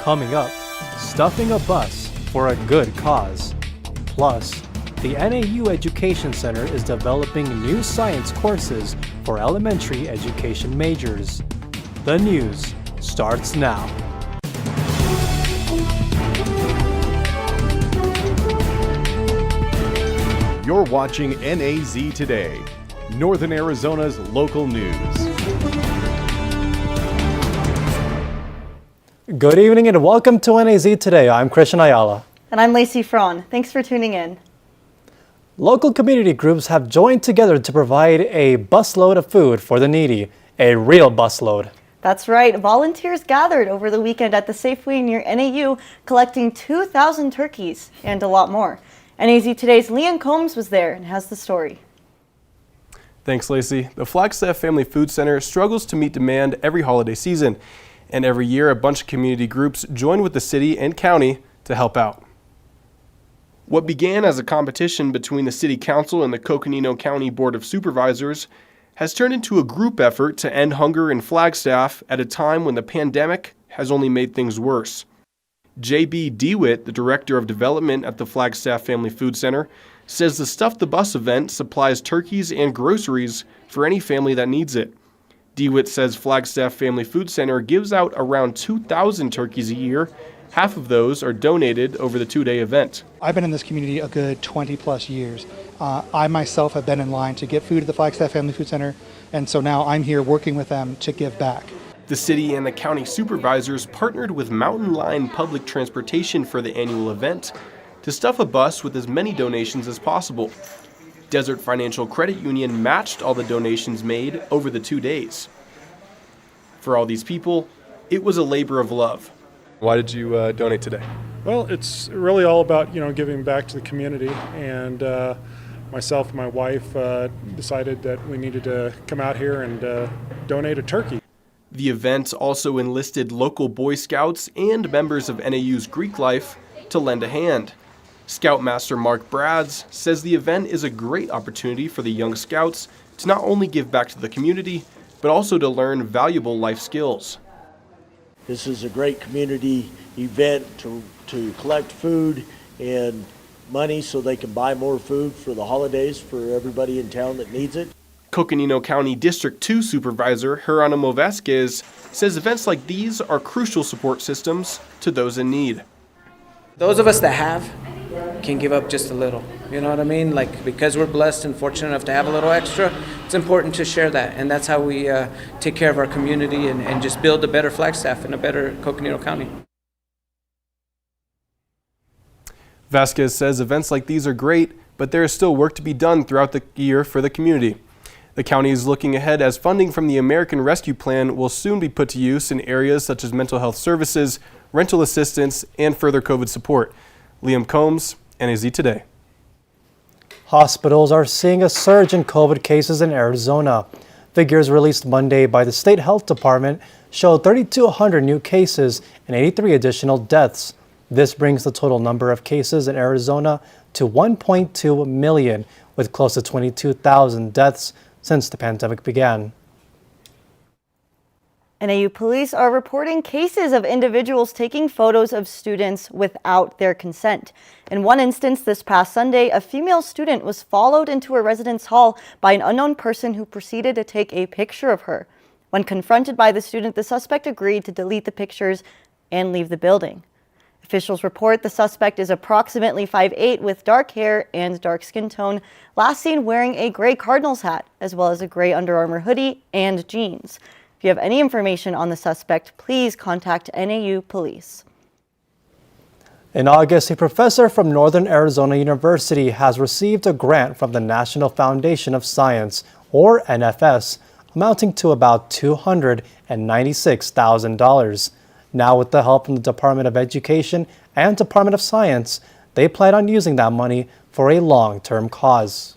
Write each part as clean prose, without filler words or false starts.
Coming up, stuffing a bus for a good cause. Plus, the NAU Education Center is developing new science courses for elementary education majors. The news starts now. You're watching NAZ Today, Northern Arizona's local news. Good evening and welcome to NAZ Today. I'm Christian Ayala. And I'm Lacey Fraun. Thanks for tuning in. Local community groups have joined together to provide a busload of food for the needy, a real busload. That's right. Volunteers gathered over the weekend at the Safeway near NAU, collecting 2,000 turkeys and a lot more. NAZ Today's Liam Combs was there and has the story. Thanks, Lacey. The Flagstaff Family Food Center struggles to meet demand every holiday season, and every year a bunch of community groups join with the city and county to help out. What began as a competition between the City Council and the Coconino County Board of Supervisors has turned into a group effort to end hunger in Flagstaff at a time when the pandemic has only made things worse. J.B. DeWitt, the Director of Development at the Flagstaff Family Food Center, says the Stuff the Bus event supplies turkeys and groceries for any family that needs it. DeWitt says Flagstaff Family Food Center gives out around 2,000 turkeys a year. Half of those are donated over the two-day event. I've been in this community a good 20 plus years. I myself have been in line to get food at the Flagstaff Family Food Center, and so now I'm here working with them to give back. The city and the county supervisors partnered with Mountain Line Public Transportation for the annual event to stuff a bus with as many donations as possible. Desert Financial Credit Union matched all the donations made over the 2 days. For all these people, it was a labor of love. Why did you donate today? Well, it's really all about, giving back to the community, and myself and my wife decided that we needed to come out here and donate a turkey. The event also enlisted local Boy Scouts and members of NAU's Greek Life to lend a hand. Scoutmaster Mark Brads says the event is a great opportunity for the young scouts to not only give back to the community, but also to learn valuable life skills. This is a great community event to collect food and money so they can buy more food for the holidays for everybody in town that needs it. Coconino County District 2 Supervisor Geronimo Vasquez says events like these are crucial support systems to those in need. Those of us that have can give up just a little, you know what I mean? Because we're blessed and fortunate enough to have a little extra, it's important to share that. And that's how we take care of our community and just build a better Flagstaff and a better Coconino County. Vasquez says events like these are great, but there is still work to be done throughout the year for the community. The county is looking ahead as funding from the American Rescue Plan will soon be put to use in areas such as mental health services, rental assistance, and further COVID support. Liam Combs, NAZ Today. Hospitals are seeing a surge in COVID cases in Arizona. Figures released Monday by the State Health Department show 3,200 new cases and 83 additional deaths. This brings the total number of cases in Arizona to 1.2 million, with close to 22,000 deaths since the pandemic began. NAU police are reporting cases of individuals taking photos of students without their consent. In one instance this past Sunday, a female student was followed into a residence hall by an unknown person who proceeded to take a picture of her. When confronted by the student, the suspect agreed to delete the pictures and leave the building. Officials report the suspect is approximately 5'8" with dark hair and dark skin tone, last seen wearing a gray Cardinals hat, as well as a gray Under Armour hoodie and jeans. If you have any information on the suspect, please contact NAU Police. In August, a professor from Northern Arizona University has received a grant from the National Foundation of Science, or NFS, amounting to about $296,000. Now, with the help from the Department of Education and Department of Science, they plan on using that money for a long-term cause.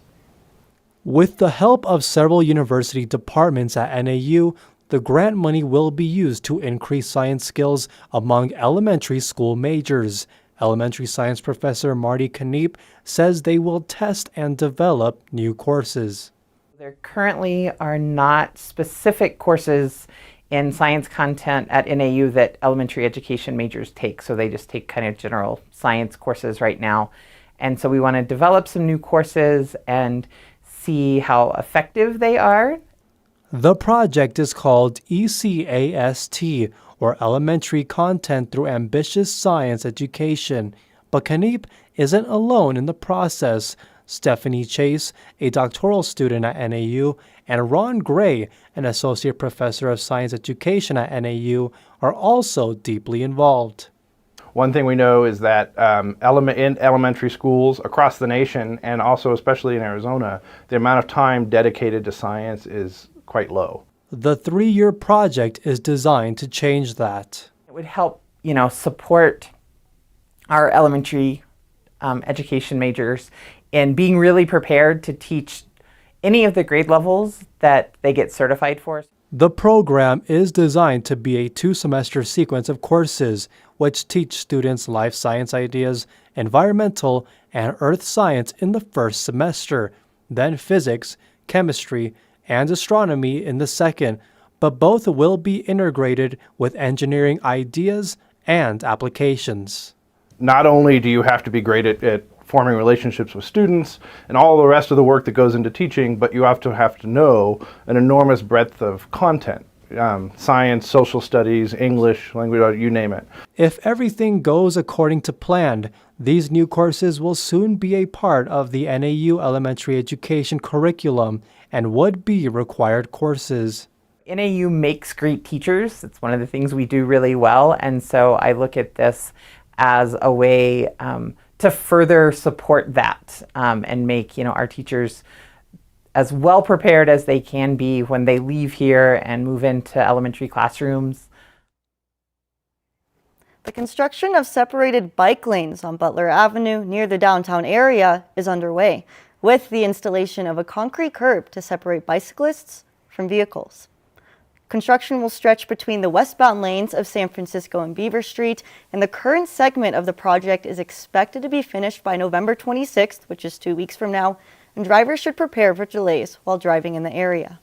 With the help of several university departments at NAU, the grant money will be used to increase science skills among elementary school majors. Elementary science professor Marty Kniep says they will test and develop new courses. There currently are not specific courses in science content at NAU that elementary education majors take. So they just take kind of general science courses right now. And so we want to develop some new courses and see how effective they are. The project is called ECAST, or Elementary Content Through Ambitious Science Education. But Caneep isn't alone in the process. Stephanie Chase, a doctoral student at NAU, and Ron Gray, an associate professor of science education at NAU, are also deeply involved. One thing we know is that in elementary schools across the nation, and also especially in Arizona, the amount of time dedicated to science is quite low. The 3-year project is designed to change that. It would help, support our elementary education majors in being really prepared to teach any of the grade levels that they get certified for. The program is designed to be a 2-semester sequence of courses which teach students life science ideas, environmental, and earth science in the first semester, then physics, chemistry, and astronomy in the second, but both will be integrated with engineering ideas and applications. Not only do you have to be great at forming relationships with students and all the rest of the work that goes into teaching, but you have to know an enormous breadth of content. Science, social studies, English, language, you name it. If everything goes according to plan, these new courses will soon be a part of the NAU elementary education curriculum and would be required courses. NAU makes great teachers. It's one of the things we do really well, and so I look at this as a way to further support that and make our teachers as well prepared as they can be when they leave here and move into elementary classrooms. The construction of separated bike lanes on Butler Avenue near the downtown area is underway, with the installation of a concrete curb to separate bicyclists from vehicles. Construction will stretch between the westbound lanes of San Francisco and Beaver Street, and the current segment of the project is expected to be finished by November 26th, which is 2 weeks from now, and drivers should prepare for delays while driving in the area.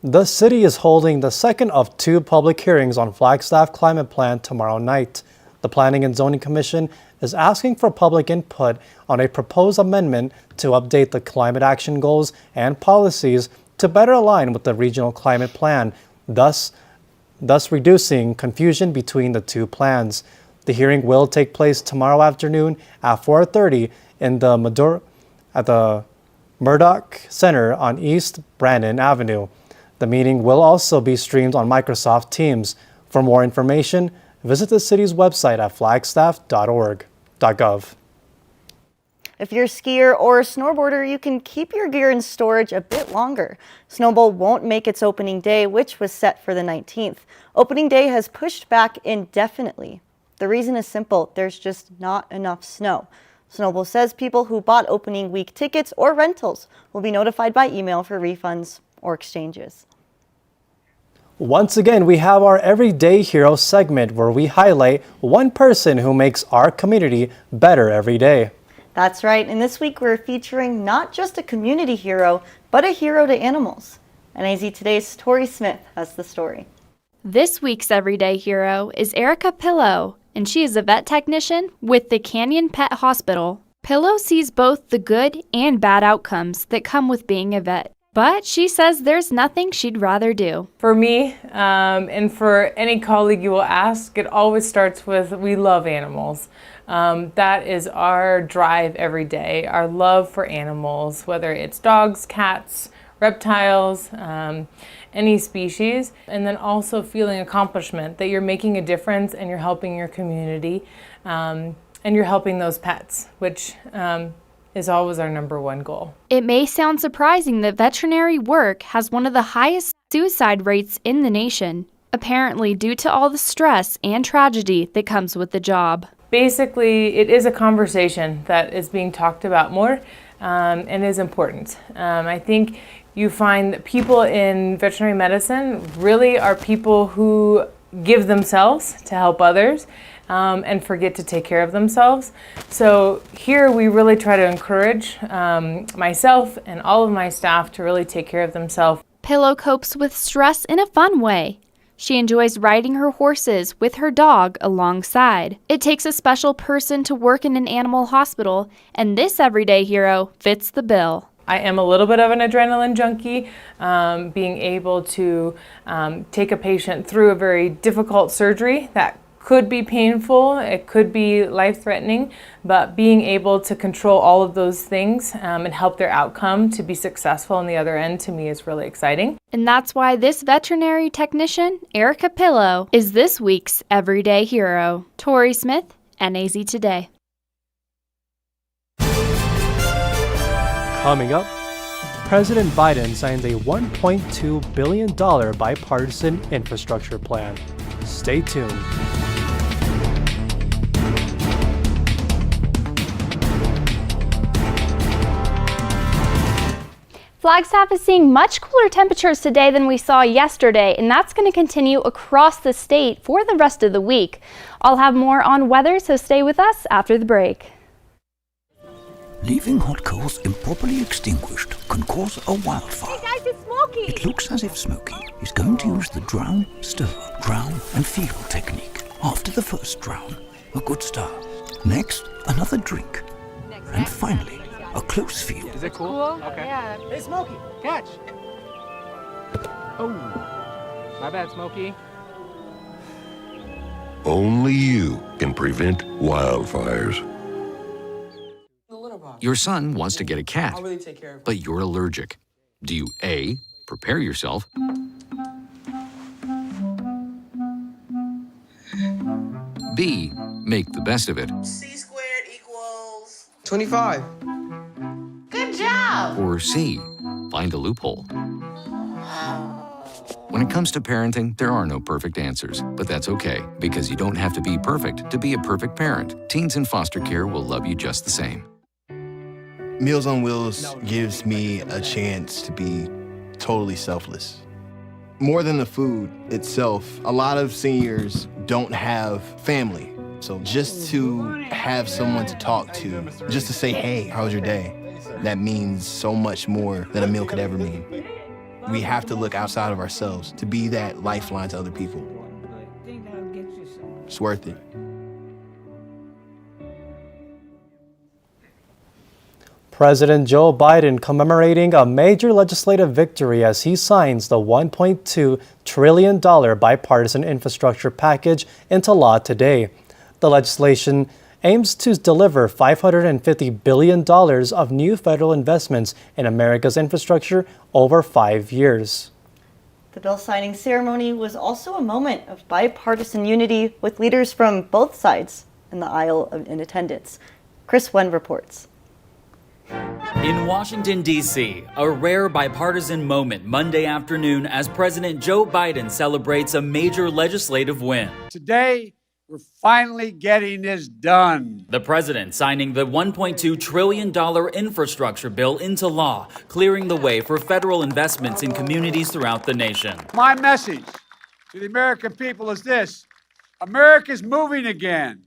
The city is holding the second of 2 public hearings on Flagstaff Climate Plan tomorrow night. The Planning and Zoning Commission is asking for public input on a proposed amendment to update the climate action goals and policies to better align with the regional climate plan, thus reducing confusion between the 2 plans. The hearing will take place tomorrow afternoon at 4:30 at the Murdoch Center on East Brandon Avenue. The meeting will also be streamed on Microsoft Teams. For more information, visit the city's website at flagstaff.gov. If you're a skier or a snowboarder, you can keep your gear in storage a bit longer. Snowbowl won't make its opening day, which was set for the 19th. Opening day has pushed back indefinitely. The reason is simple: there's just not enough snow. Snowbowl says people who bought opening week tickets or rentals will be notified by email for refunds or exchanges. Once again, we have our Everyday Hero segment where we highlight one person who makes our community better every day. That's right, and this week we're featuring not just a community hero, but a hero to animals. NAZ Today's Tori Smith has the story. This week's Everyday Hero is Erica Pillow, and she is a vet technician with the Canyon Pet Hospital. Pillow sees both the good and bad outcomes that come with being a vet, but she says there's nothing she'd rather do. For me, and for any colleague you will ask, it always starts with we love animals. That is our drive every day, our love for animals, whether it's dogs, cats, reptiles, any species, and then also feeling accomplishment that you're making a difference and you're helping your community, and you're helping those pets, which is always our number one goal. It may sound surprising that veterinary work has one of the highest suicide rates in the nation, apparently due to all the stress and tragedy that comes with the job. Basically, it is a conversation that is being talked about more and is important. I think you find that people in veterinary medicine really are people who give themselves to help others and forget to take care of themselves. So here we really try to encourage myself and all of my staff to really take care of themselves. Pillow copes with stress in a fun way. She enjoys riding her horses with her dog alongside. It takes a special person to work in an animal hospital, and this everyday hero fits the bill. I am a little bit of an adrenaline junkie. Being able to take a patient through a very difficult surgery that could be painful, it could be life-threatening, but being able to control all of those things and help their outcome to be successful on the other end, to me, is really exciting. And that's why this veterinary technician, Erica Pillow, is this week's everyday hero. Tori Smith, NAZ Today. Coming up, President Biden signs a $1.2 billion bipartisan infrastructure plan. Stay tuned. Flagstaff is seeing much cooler temperatures today than we saw yesterday, and that's going to continue across the state for the rest of the week. I'll have more on weather, so stay with us after the break. Leaving hot coals improperly extinguished can cause a wildfire. Hey guys, it's Smokey! It looks as if Smokey is going to use the drown, stir, drown and feel technique. After the first drown, a good start. Next, another drink. And finally, a close feel. Is it cool? Okay. Yeah. Hey Smokey, catch! Oh, my bad, Smokey. Only you can prevent wildfires. Your son wants to get a cat, but you're allergic. Do you A, prepare yourself, B, make the best of it, C squared equals 25. Good job! or C, find a loophole? When it comes to parenting, there are no perfect answers, but that's okay, because you don't have to be perfect to be a perfect parent. Teens in foster care will love you just the same. Meals on Wheels gives me a chance to be totally selfless. More than the food itself, a lot of seniors don't have family. So just to have someone to talk to, just to say, hey, how was your day? That means so much more than a meal could ever mean. We have to look outside of ourselves to be that lifeline to other people. It's worth it. President Joe Biden commemorating a major legislative victory as he signs the $1.2 trillion bipartisan infrastructure package into law today. The legislation aims to deliver $550 billion of new federal investments in America's infrastructure over 5 years. The bill signing ceremony was also a moment of bipartisan unity with leaders from both sides in the aisle in attendance. Chris Wen reports. In Washington, D.C., a rare bipartisan moment Monday afternoon as President Joe Biden celebrates a major legislative win. Today, we're finally getting this done. The president signing the $1.2 trillion infrastructure bill into law, clearing the way for federal investments in communities throughout the nation. My message to the American people is this: America's moving again,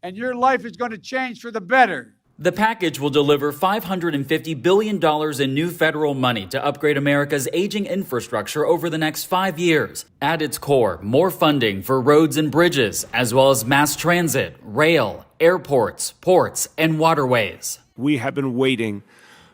and your life is going to change for the better. The package will deliver $550 billion in new federal money to upgrade America's aging infrastructure over the next 5 years. At its core, more funding for roads and bridges, as well as mass transit, rail, airports, ports, and waterways. We have been waiting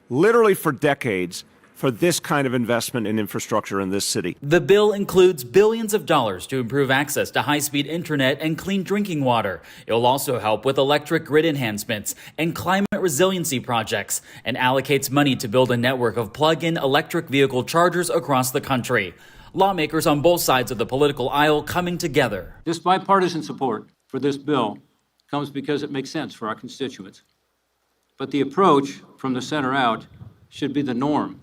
literally for decades for this kind of investment in infrastructure in this city. The bill includes billions of dollars to improve access to high-speed internet and clean drinking water. It'll also help with electric grid enhancements and climate resiliency projects, and allocates money to build a network of plug-in electric vehicle chargers across the country. Lawmakers on both sides of the political aisle coming together. This bipartisan support for this bill comes because it makes sense for our constituents. But the approach from the center out should be the norm,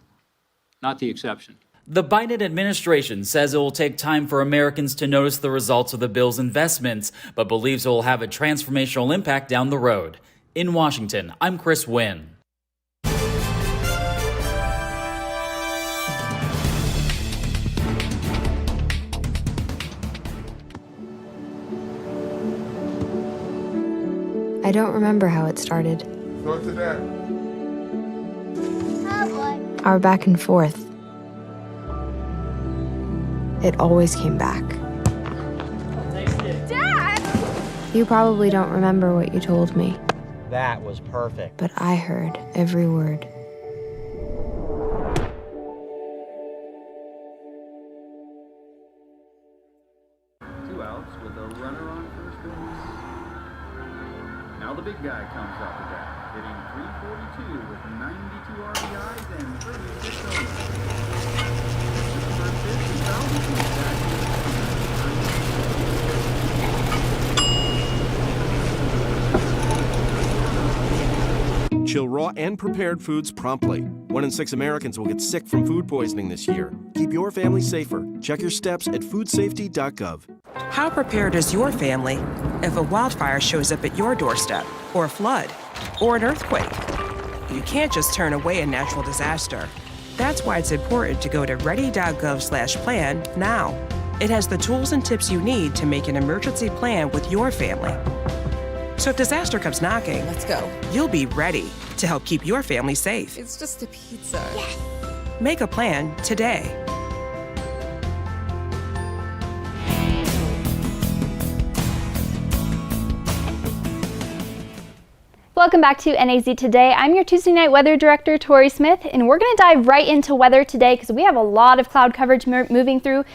not the exception. The Biden administration says it will take time for Americans to notice the results of the bill's investments, but believes it will have a transformational impact down the road. In Washington, I'm Chris Wen. I don't remember how it started. Go to that. Our back and forth. it always came back. Dad! You probably don't remember what you told me, That was perfect. but I heard every word. Two outs with a runner on first base. Now the big guy comes up to bat, hitting .342 with 92 RBIs and 36 homers. The first pitch is fouled into the back. Chill raw and prepared foods promptly. 1 in 6 Americans will get sick from food poisoning this year. Keep your family safer. Check your steps at foodsafety.gov. How prepared is your family if a wildfire shows up at your doorstep, or a flood, or an earthquake? You can't just turn away a natural disaster. That's why it's important to go to ready.gov/plan now. It has the tools and tips you need to make an emergency plan with your family. So if disaster comes knocking, let's go. You'll be ready to help keep your family safe. It's just a pizza. Yes. Make a plan today. Welcome back to NAZ Today. I'm your Tuesday night weather director, Tori Smith, and we're going to dive right into weather today because we have a lot of cloud coverage moving through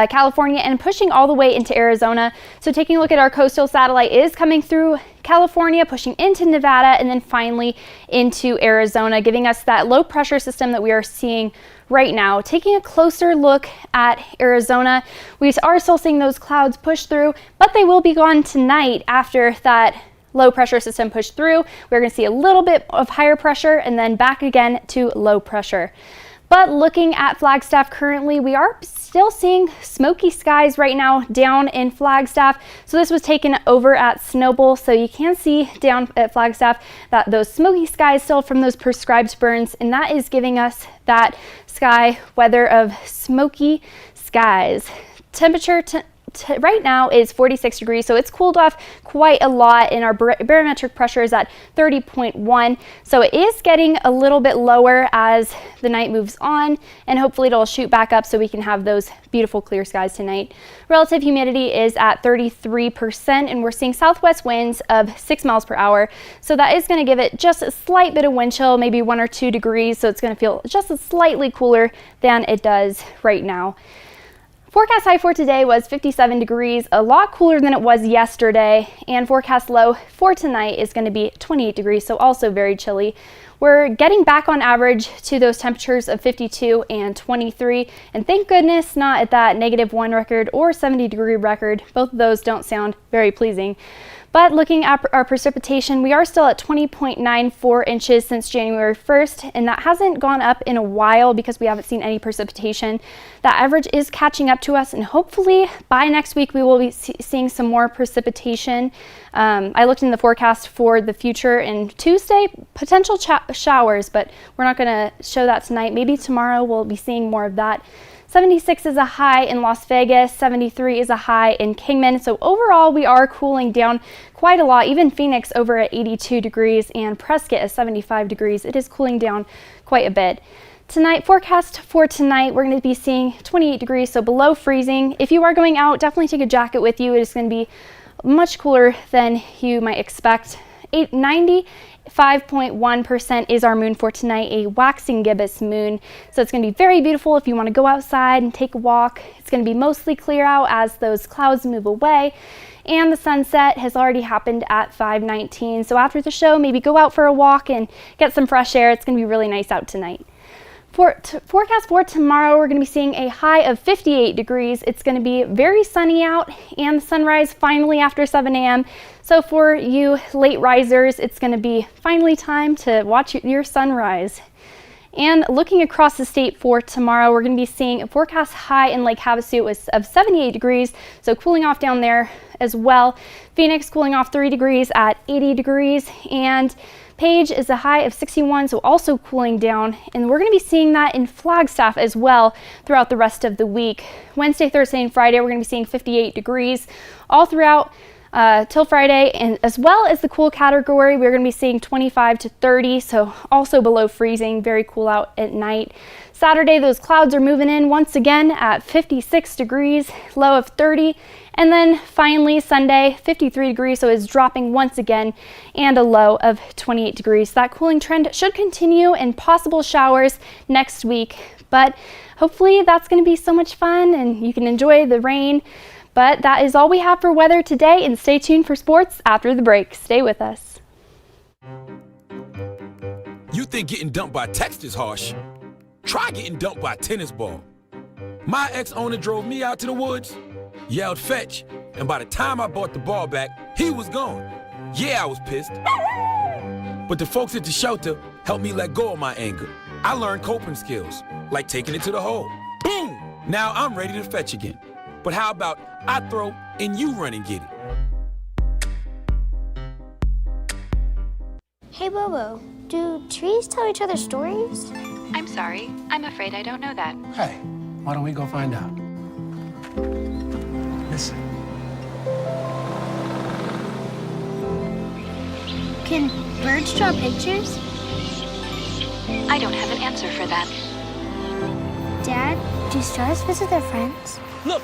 California and pushing all the way into Arizona. So taking a look at our coastal satellite is coming through California, pushing into Nevada, and then finally into Arizona, giving us that low pressure system that we are seeing right now. Taking a closer look at Arizona, we are still seeing those clouds push through, but they will be gone tonight after that low pressure system pushed through. We're going to see a little bit of higher pressure and then back again to low pressure. But looking at Flagstaff currently, we are still seeing smoky skies right now down in Flagstaff. So this was taken over at Snowball. So you can see down at Flagstaff that those smoky skies still from those prescribed burns, and that is giving us that sky weather of smoky skies. Temperature right now is 46 degrees, so it's cooled off quite a lot, and our barometric pressure is at 30.1. So it is getting a little bit lower as the night moves on, and hopefully it'll shoot back up so we can have those beautiful clear skies tonight. Relative humidity is at 33%, and we're seeing southwest winds of 6 miles per hour. So that is going to give it just a slight bit of wind chill, maybe 1 or 2 degrees. So it's going to feel just slightly cooler than it does right now. Forecast high for today was 57 degrees, a lot cooler than it was yesterday, and forecast low for tonight is going to be 28 degrees, so also very chilly. We're getting back on average to those temperatures of 52 and 23, and thank goodness not at that -1 record or 70-degree record. Both of those don't sound very pleasing. But looking at our precipitation, we are still at 20.94 inches since January 1st, and that hasn't gone up in a while because we haven't seen any precipitation. That average is catching up to us, and hopefully by next week we will be seeing some more precipitation. I looked in the forecast for the future, and Tuesday, potential showers, but we're not going to show that tonight. Maybe tomorrow we'll be seeing more of that. 76 is a high in Las Vegas, 73 is a high in Kingman. So overall, we are cooling down quite a lot. Even Phoenix over at 82 degrees and Prescott at 75 degrees. It is cooling down quite a bit. Tonight, forecast for tonight, we're going to be seeing 28 degrees, so below freezing. If you are going out, definitely take a jacket with you. It is going to be much cooler than you might expect. 95.1% is our moon for tonight, a waxing gibbous moon. So it's going to be very beautiful if you want to go outside and take a walk. It's going to be mostly clear out as those clouds move away. And the sunset has already happened at 5:19. So after the show, maybe go out for a walk and get some fresh air. It's going to be really nice out tonight. Forecast for tomorrow, we're going to be seeing a high of 58 degrees. It's going to be very sunny out, and the sunrise finally after 7 a.m. So for you late risers, it's going to be finally time to watch your sunrise. And looking across the state for tomorrow, we're going to be seeing a forecast high in Lake Havasu of 78 degrees, so cooling off down there as well. Phoenix cooling off 3 degrees at 80 degrees, and Page is a high of 61, so also cooling down, and we're going to be seeing that in Flagstaff as well throughout the rest of the week. Wednesday, Thursday, and Friday, we're going to be seeing 58 degrees all throughout till Friday, and as well as the cool category, we're going to be seeing 25 to 30, so also below freezing, very cool out at night. Saturday, those clouds are moving in once again at 56 degrees, low of 30. And then finally Sunday, 53 degrees, so it's dropping once again, and a low of 28 degrees. That cooling trend should continue and possible showers next week, but hopefully that's going to be so much fun and you can enjoy the rain. But that is all we have for weather today, and stay tuned for sports after the break. Stay with us. You think getting dumped by text is harsh? Try getting dumped by a tennis ball. My ex-owner drove me out to the woods, yelled fetch, and by the time I brought the ball back, he was gone. Yeah, I was pissed. But the folks at the shelter helped me let go of my anger. I learned coping skills, like taking it to the hole. Boom! Now I'm ready to fetch again. But how about I throw and you run and get it? Hey Bobo, do trees tell each other stories? I'm sorry, I'm afraid I don't know that. Hey, why don't we go find out? Listen. Can birds draw pictures? I don't have an answer for that. Dad, do stars visit their friends? Look!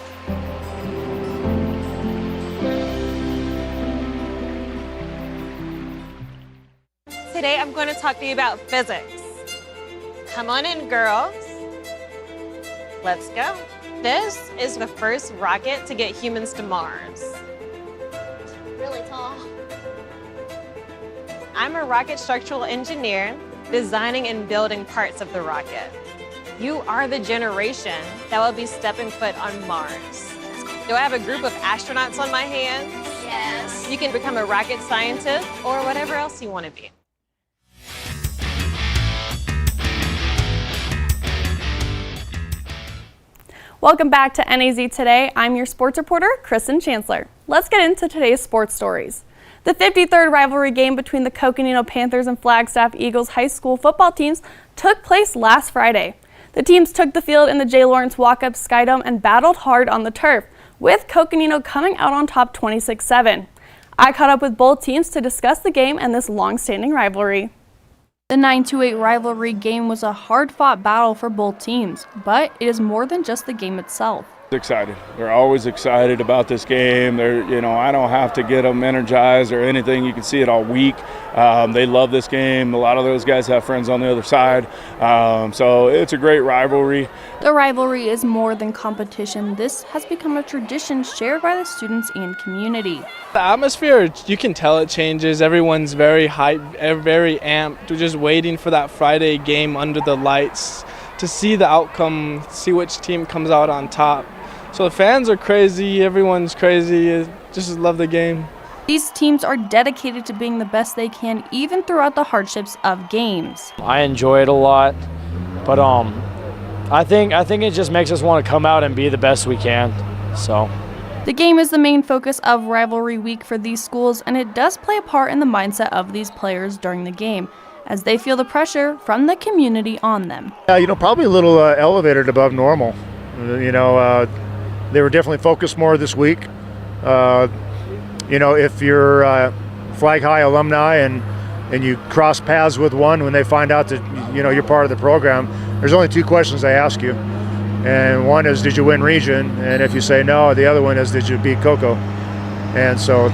Today I'm going to talk to you about physics. Come on in, girls. Let's go. This is the first rocket to get humans to Mars. Really tall. I'm a rocket structural engineer, designing and building parts of the rocket. You are the generation that will be stepping foot on Mars. Do I have a group of astronauts on my hands? Yes. You can become a rocket scientist or whatever else you want to be. Welcome back to NAZ Today. I'm your sports reporter, Kristen Chancellor. Let's get into today's sports stories. The 53rd rivalry game between the Coconino Panthers and Flagstaff Eagles high school football teams took place last Friday. The teams took the field in the J. Lawrence Walkup Skydome and battled hard on the turf, with Coconino coming out on top 26-7. I caught up with both teams to discuss the game and this long-standing rivalry. The 9-8 rivalry game was a hard-fought battle for both teams, but it is more than just the game itself. Excited. They're always excited about this game. I don't have to get them energized or anything. You can see it all week. They love this game. A lot of those guys have friends on the other side. So it's a great rivalry. The rivalry is more than competition. This has become a tradition shared by the students and community. The atmosphere, you can tell it changes. Everyone's very hyped, very amped. We're just waiting for that Friday game under the lights to see the outcome, see which team comes out on top. So the fans are crazy, everyone's crazy, just love the game. These teams are dedicated to being the best they can, even throughout the hardships of games. I enjoy it a lot, but I think it just makes us want to come out and be the best we can. So the game is the main focus of rivalry week for these schools, and it does play a part in the mindset of these players during the game, as they feel the pressure from the community on them. Probably a little elevated above normal. They were definitely focused more this week. If you're Flag High alumni and you cross paths with one when they find out that you're part of the program, there's only two questions they ask you. And one is, did you win region? And if you say no, the other one is, did you beat Coco? And so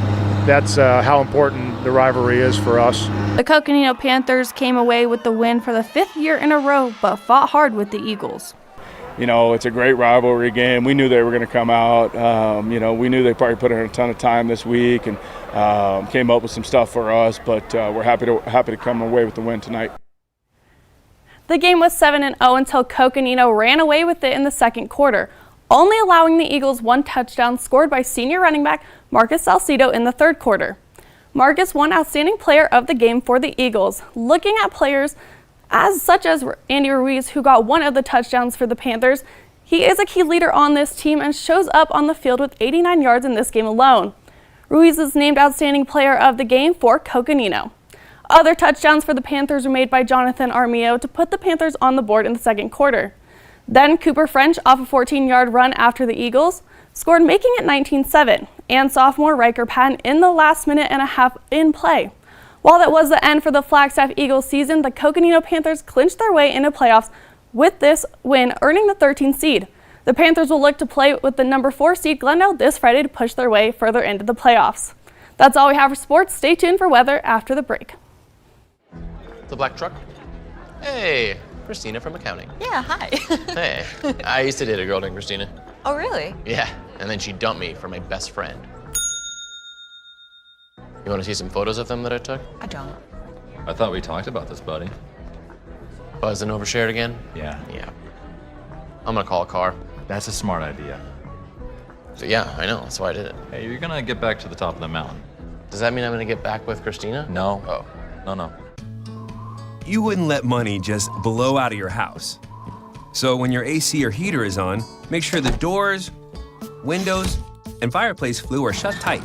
that's how important the rivalry is for us. The Coconino Panthers came away with the win for the 5th year in a row, but fought hard with the Eagles. It's a great rivalry game. We knew they were going to come out. We knew they probably put in a ton of time this week and came up with some stuff for us, but we're happy to come away with the win tonight. The game was 7-0 until Coconino ran away with it in the second quarter, only allowing the Eagles one touchdown scored by senior running back Marcus Salcido in the third quarter. Marcus won Outstanding Player of the Game for the Eagles, looking at players such as Andy Ruiz, who got one of the touchdowns for the Panthers. He is a key leader on this team and shows up on the field with 89 yards in this game alone. Ruiz is named Outstanding Player of the Game for Coconino. Other touchdowns for the Panthers were made by Jonathan Armio to put the Panthers on the board in the second quarter. Then Cooper French, off a 14-yard run after the Eagles, scored, making it 19-7, and sophomore Riker Patton in the last minute and a half in play. While that was the end for the Flagstaff Eagles season, the Coconino Panthers clinched their way into playoffs with this win earning the 13th seed. The Panthers will look to play with the number 4 seed Glendale this Friday to push their way further into the playoffs. That's all we have for sports. Stay tuned for weather after the break. The black truck? Hey, Christina from accounting. Yeah, hi. Hey, I used to date a girl named Christina. Oh, really? Yeah, and then she dumped me for my best friend. You want to see some photos of them that I took? I don't. I thought we talked about this, buddy. Buzz and overshared again? Yeah. Yeah. I'm gonna call a car. That's a smart idea. So yeah, I know, that's why I did it. Hey, you're gonna get back to the top of the mountain. Does that mean I'm gonna get back with Christina? No. Oh. No. You wouldn't let money just blow out of your house. So when your AC or heater is on, make sure the doors, windows, and fireplace flue are shut tight.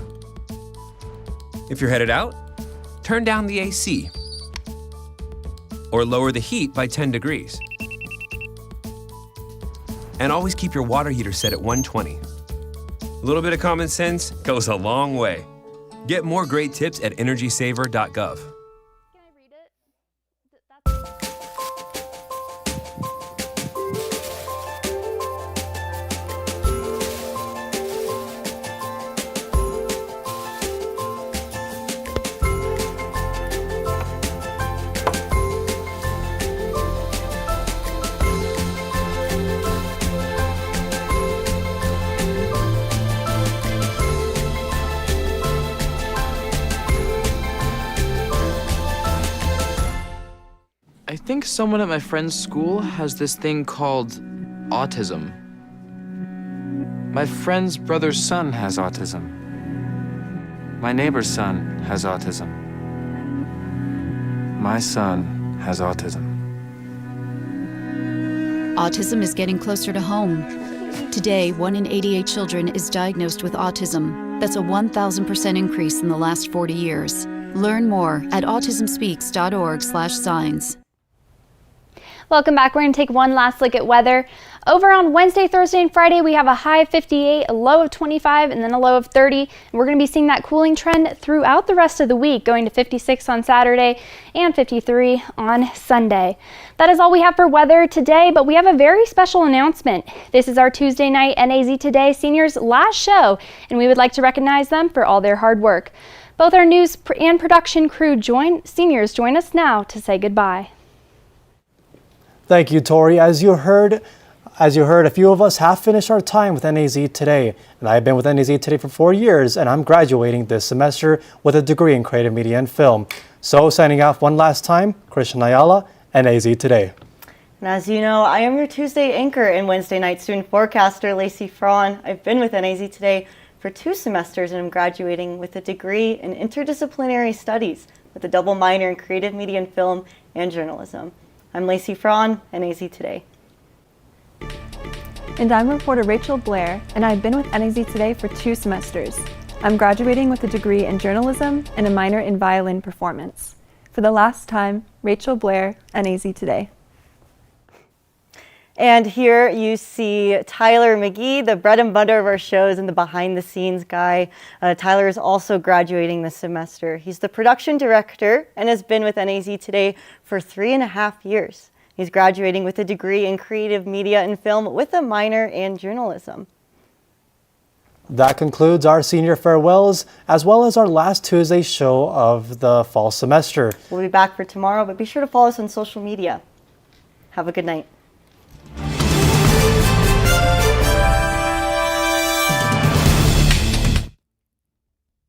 If you're headed out, turn down the AC or lower the heat by 10 degrees. And always keep your water heater set at 120. A little bit of common sense goes a long way. Get more great tips at energysaver.gov. I think someone at my friend's school has this thing called autism. My friend's brother's son has autism. My neighbor's son has autism. My son has autism. Autism is getting closer to home. Today, 1 in 88 children is diagnosed with autism. That's a 1,000% increase in the last 40 years. Learn more at autismspeaks.org/signs. Welcome back. We're going to take one last look at weather. Over on Wednesday, Thursday, and Friday, we have a high of 58, a low of 25, and then a low of 30. And we're going to be seeing that cooling trend throughout the rest of the week, going to 56 on Saturday and 53 on Sunday. That is all we have for weather today, but we have a very special announcement. This is our Tuesday night NAZ Today seniors' last show, and we would like to recognize them for all their hard work. Both our news and production crew seniors join us now to say goodbye. Thank you, Tori. As you heard, a few of us have finished our time with NAZ Today, and I've been with NAZ Today for 4 years, and I'm graduating this semester with a degree in creative media and film. So, signing off one last time, Christian Ayala, NAZ Today. And as you know, I am your Tuesday anchor and Wednesday night student forecaster, Lacey Frawn. I've been with NAZ Today for 2 semesters, and I'm graduating with a degree in interdisciplinary studies with a double minor in creative media and film and journalism. I'm Lacey Frawn, NAZ Today. And I'm reporter Rachel Blair, and I've been with NAZ Today for 2 semesters. I'm graduating with a degree in journalism and a minor in violin performance. For the last time, Rachel Blair, NAZ Today. And here you see Tyler McGee, the bread and butter of our shows and the behind-the-scenes guy. Tyler is also graduating this semester. He's the production director and has been with NAZ Today for 3.5 years. He's graduating with a degree in creative media and film with a minor in journalism. That concludes our senior farewells, as well as our last Tuesday show of the fall semester. We'll be back for tomorrow, but be sure to follow us on social media. Have a good night.